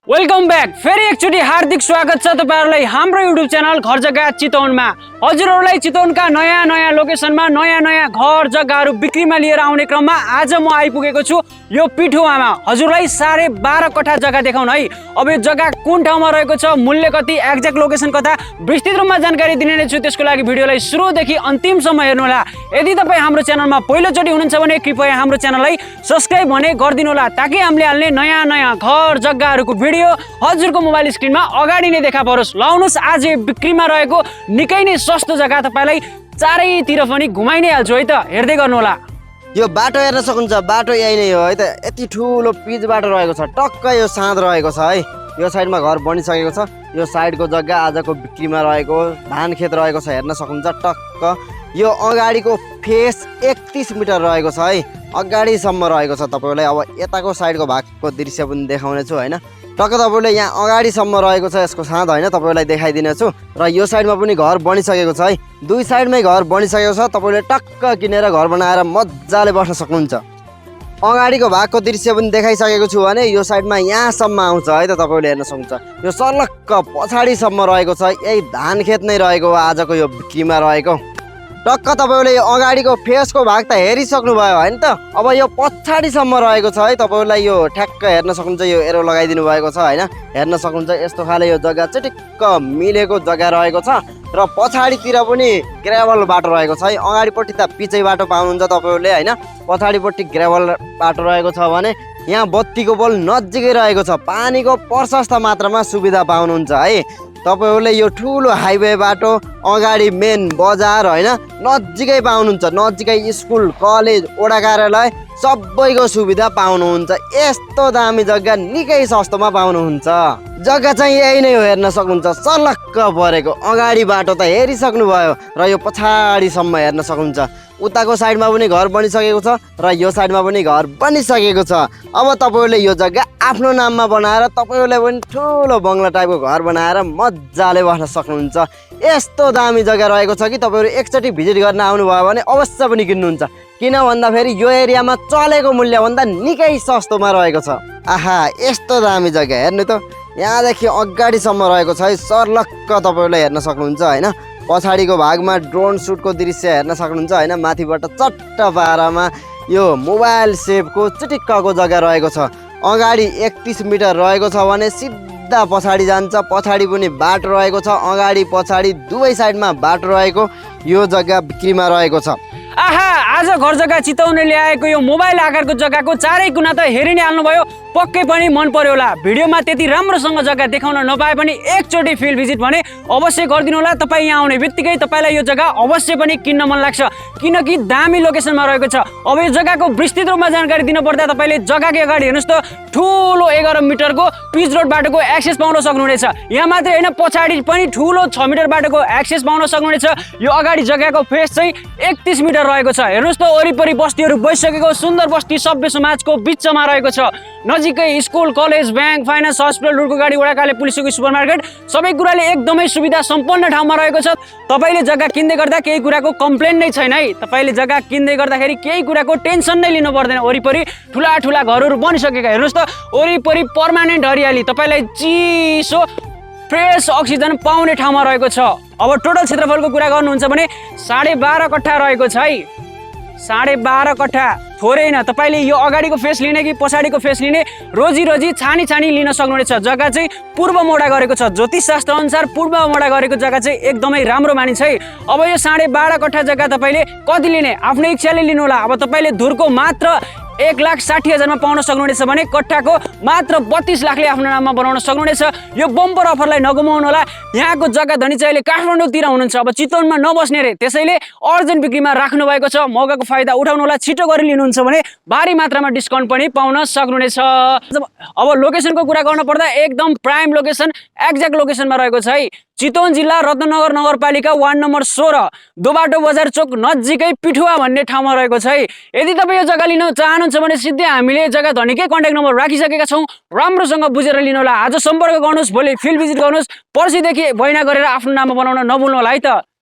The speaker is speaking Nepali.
Welcome back. फेरि एकचोटि हार्दिक स्वागत छ तपाईहरुलाई हाम्रो युट्युब च्यानल घर जग्गा चितवनमा। हजुरहरुलाई चितवनका नयाँ नयाँ लोकेसनमा नयाँ नयाँ घर जग्गाहरू बिक्रीमा लिएर आउने क्रममा आज म आइपुगेको छु यो पिठुवामा। हजुरलाई 12.5 कट्ठा जग्गा देखाउन है। अब यो जग्गा कुन ठाउँमा रहेको छ, मूल्य कति, एक्ज्याक्ट लोकेसन कता, विस्तृत रूपमा जानकारी दिने नै छु। त्यसको लागि भिडियोलाई सुरुदेखि अन्तिमसम्म हेर्नु होला। यदि तपाई हाम्रो च्यानलमा पहिलोचोटि हुनुहुन्छ भने कृपया हाम्रो च्यानललाई सब्स्क्राइब भने गरिदिनु होला, ताकि हामीले हाल्ने नयाँ नयाँ घर जग्गाहरूको भिडियो हजुरको मोबाइल स्क्रिनमा अगाडि नै देखा परोस्। लाउनुस् आज बिक्रीमा रहेको निकै नै सस्तो जग्गा तपाईलाई चारैतिर पनि घुमाइ नै हाल्छु है त, हेर्दै गर्नु होला। यो बाटो हेर्न सक्नुहुन्छ, बाटो यही नै हो है त। यति ठुलो पिच बाटो रहेको छ, टक्क यो साँध रहेको छ है। यो साइडमा घर बनिसकेको छ। यो साइडको जग्गा आजको बिक्रीमा रहेको धान खेत रहेको छ, हेर्न सक्नुहुन्छ टक्क। यो अगाडिको फेस 31 मिटर रहेको छ है, अगाडिसम्म रहेको छ तपाईलाई। अब यताको साइडको भागको दृश्य पनि देखाउने छु हैन। टक्क तपाईले यहाँ अगाडिसम्म रहेको छ यसको साँध हैन, तपाईलाई देखाइदिने छु। र यो साइडमा पनि घर बनिसकेको छ है, दुई साइडमै घर बनिसकेको छ। तपाईले टक्क किनेर घर बनाएर मज्जाले बस्न सक्नुहुन्छ। अगाडिको भागको दृश्य पनि देखाइसकेको छु भने यो साइडमा यहाँसम्म आउँछ है त, तपाईले हेर्न सक्नुहुन्छ। यो सलक्क पछाडिसम्म रहेको छ, यही धान खेत नै रहेको हो आजको यो बिक्रीमा रहेको। टक्क तपाईले यो अगाडिको फेसको भाग त हेरिसक्नु भयो हैन त। अब यो पछाडिसम्म रहेको छ है, तपाईलाई यो ठ्याक्क हेर्न सक्नुहुन्छ। यो एरो लगाइदिनु भएको छ हैन, हेर्न सक्नुहुन्छ। यस्तो खाले यो जग्गा चिटिक्क मिलेको जग्गा रहेको छ। र पछाडितिर पनि ग्रेभल बाटो रहेको छ है। अगाडिपट्टि त पिचै बाटो पाउनुहुन्छ तपाईले हैन, पछाडिपट्टि ग्रेभल बाटो रहेको छ भने यहाँ बत्तीको पोल नजिकै रहेको छ। पानीको प्रशस्त मात्रामा सुविधा पाउनुहुन्छ है तपाईहरुले। यो ठुलो हाइवे बाटो, अगाडि मेन बजार हैन, नजिकै पाउनुहुन्छ। नजिकै स्कुल, कलेज, वडा कार्यालय सबैको सुविधा पाउनुहुन्छ। यस्तो दामी जग्गा निकै सस्तोमा पाउनुहुन्छ। जग्गा चाहिँ यही नै हो, हेर्न सक्नुहुन्छ सलक्क परेको। अगाडि बाटो त हेरिसक्नु भयो र यो पछाडिसम्म हेर्न सक्नुहुन्छ। उताको साइडमा पनि घर बनिसकेको छ र यो साइडमा पनि घर बनिसकेको छ। अब तपाईहरुले यो जग्गा आफ्नो नाममा बनाएर तपाईहरुले पनि ठुलो बंगला टाइपको घर बनाएर मज्जाले बस्न सक्नुहुन्छ। यस्तो दामी जग्गा रहेको छ कि तपाईहरु एकचोटि भिजिट गर्न आउनुभयो भने अवश्य पनि किन्नुहुन्छ। किन भन्दाखेरि यो एरियामा चलेको मूल्यभन्दा निकै सस्तोमा रहेको छ। आहा, यस्तो दामी जग्गा हेर्नु त, यहाँदेखि अगाडिसम्म रहेको छ है, सर्लक्क तपाईहरुले हेर्न सक्नुहुन्छ हैन। पछाडिको भागमा ड्रोन सुटको दृश्य हेर्न सक्नुहुन्छ हैन। माथिबाट चट्ट पारामा यो मोबाइल सेभको चिटिक्कको जग्गा रहेको छ। अगाडि 31 मिटर रहेको छ भने सिधा पछाडि जान्छ। पछाडि पनि बाटो रहेको छ, अगाडि पछाडि दुवै साइडमा बाटो रहेको यो जग्गा बिक्रीमा रहेको छ। आहा, आज घर जग्गा चितवनले ल्याएको यो मोबाइल आकारको जग्गाको चारै कुना त हेरि नै हाल्नुभयो। पक्कै पनि मन पर्यो होला। भिडियोमा त्यति राम्रोसँग जग्गा देखाउन नपाए पनि एकचोटि फिल्ड भिजिट भने अवश्य गरिदिनु होला। तपाईँ यहाँ आउने बित्तिकै तपाईँलाई यो जग्गा अवश्य पनि किन्न मन लाग्छ, किनकि दामी लोकेसनमा रहेको छ। अब यो जग्गाको विस्तृत रूपमा जानकारी दिनुपर्दा तपाईँले जग्गाकै अगाडि हेर्नुहोस् त, ठुलो 11 मिटरको पिच रोड बाटोको एक्सेस पाउन सक्नुहुनेछ। यहाँ मात्रै होइन, पछाडि पनि ठुलो 6 मिटर बाटोको एक्सेस पाउन सक्नुहुनेछ। यो अगाडि जग्गाको फेस चाहिँ 31 मिटर रहेको छ। हेर्नुहोस् त, वरिपरि बस्तीहरू बसिसकेको सुन्दर बस्ती सभ्य समाजको बिचमा रहेको छ। नजिकै school, college, bank, finance, hospital, रुटको गाडी, वडा कार्यालय, पुलिसको सुपरमार्केट सबै कुराले एकदमै सुविधा सम्पन्न ठाउँमा रहेको छ। तपाईले जग्गा किन्दै गर्दा केही कुराको कम्प्लेन नै छैन है। तपाईले जग्गा किन्दै गर्दाखेरि केही कुराको टेन्सन नै लिनु पर्दैन। वरिपरि ठुला ठुला घरहरू बनिसकेका। हेर्नुहोस् त, वरिपरि पर्मानेन्ट हरियाली, तपाईलाई चिसो फ्रेस अक्सिजन पाउने ठाउँमा रहेको छ। अब टोटल क्षेत्रफलको कुरा गर्नुहुन्छ भने 12.5 कट्ठा रहेको छ है। 12.5 कट्ठा थोरै होइन। तपाईले यो अगाडिको फेस लिने कि पछाडिको फेस लिने, रोजी रोजी छानी छानी लिन सक्नुहुनेछ। जग्गा चाहिँ पूर्व मोडा गरेको छ। ज्योतिष शास्त्र अनुसार पूर्व मोडा गरेको जग्गा चाहिँ एकदमै राम्रो मानिन्छ है। अब यो 12.5 कट्ठा जग्गा तपाईले कति लिने आफ्नै इच्छाले लिनु होला। अब तपाईले धुरको मात्र 1,60,000 मा पाउन सक्नुहुनेछ भने कट्ठाको मात्र 32 लाखले आफ्नो नाममा बनाउन सक्नुहुनेछ। यो बम्पर अफरलाई नगुमाउनु होला। यहाँको जग्गा धनी चाहिँ अहिले काठमाडौँतिर हुनुहुन्छ, अब चितवनमा नबस्ने रे, त्यसैले अर्जेन्ट बिक्रीमा राख्नु भएको छ। मौकाको फाइदा उठाउनु होला। छिटो गरी लिनुहुन्छ भने भारी मात्रामा डिस्काउन्ट पनि पाउन सक्नुहुनेछ। अब लोकेसनको कुरा गर्न पर्दा एकदम प्राइम लोकेसन, एक्ज्याक्ट लोकेसनमा रहेको छ है। चितवन जिल्ला रत्नगर नगरपालिका वार्ड नम्बर 16 दोबाटो बजार चोक नजिकै पिठुवा भन्ने ठाउँमा रहेको छ है। यदि तपाईँ यो जग्गा लिन चाहनुहुन्छ भने सिधै हामीले जग्गा धनीकै कन्ट्याक्ट नम्बर राखिसकेका छौँ। राम्रोसँग बुझेर लिनु होला। आज सम्पर्क गर्नुहोस्, भोलि फिल्ड भिजिट गर्नुहोस्। पर्सिदेखि भैना गरेर आफ्नो नाममा बनाउन नभुल्नु होला है त।